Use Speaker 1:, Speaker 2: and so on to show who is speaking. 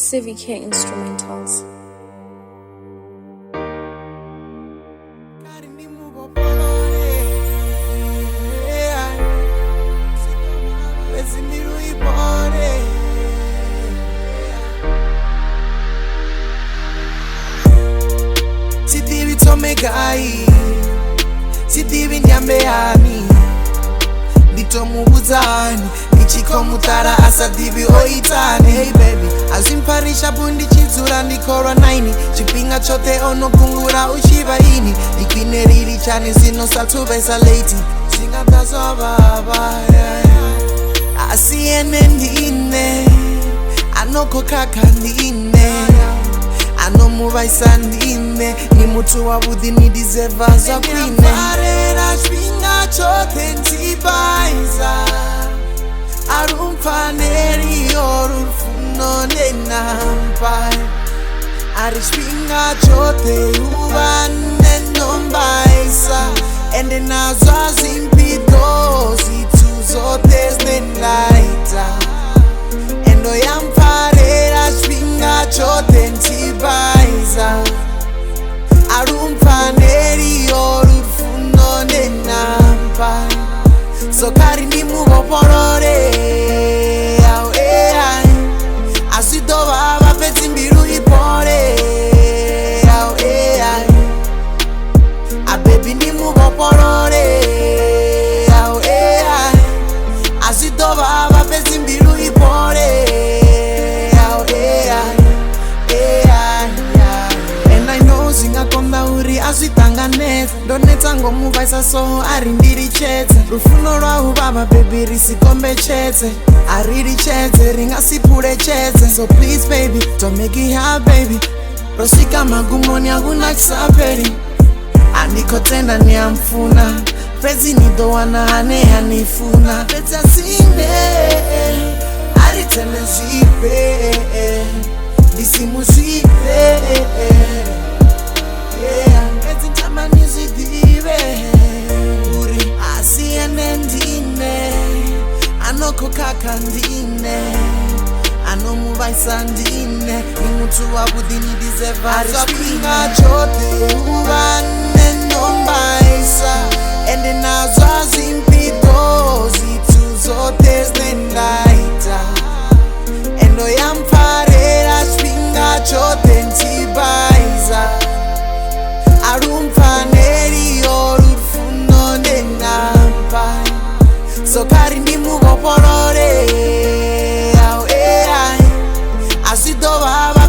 Speaker 1: CVK Instrumentals.
Speaker 2: Sitivi nyambeani nditomubuzani ndichikomutara asadivi oitani. Hey baby, azvimparisha bundi chidzura ndikorwa 9 chipinga chote onokungura uchiva ini ndikwine riri chani zinosatuvesa late zvingatazovava asi ene ndine anokokaka ndine anomuvaisa ndine ni mutu wavudhi nidizeva zvakwine arera chipinga chote ntibaisa arumfaneriyo rufuno nenampa ari chipinga chote uva nenombaisa ende nazva zvimpido zitu zote znenaita endo yamfarera chipinga chote ntibaisa arumfaneriyo rufuno nenampa sokari ndimuvoporore asvidovava petsimbiru ipore abebi ndimuvoporore asvidovava petsimbiru ipore. Zvingakonda uri azvitanganedza ndonetsangomuvaisa so ari ndiri chedze rufuno rwahuvava bebi risikombechedze ariri chedze ringasipure chedze. So please baby don't make it hard baby rosvika magumoni hakuna chisaperi andikotenda neyamfuna pezi nidowana hane hanifuna pezi asine aritene zvipe ndisimuzvipe asi ene ndine anokokaka ndine anomuvaisa ndine nimutu wavudhi nidizeva zvapinga chote uva nenombaisa ende nazva zvimpido zitu zote znenaita endo yamfarera chipinga chote ntibaisa arumfaneriyo rufuno nenampa sokari ndimuvoporore asvidovava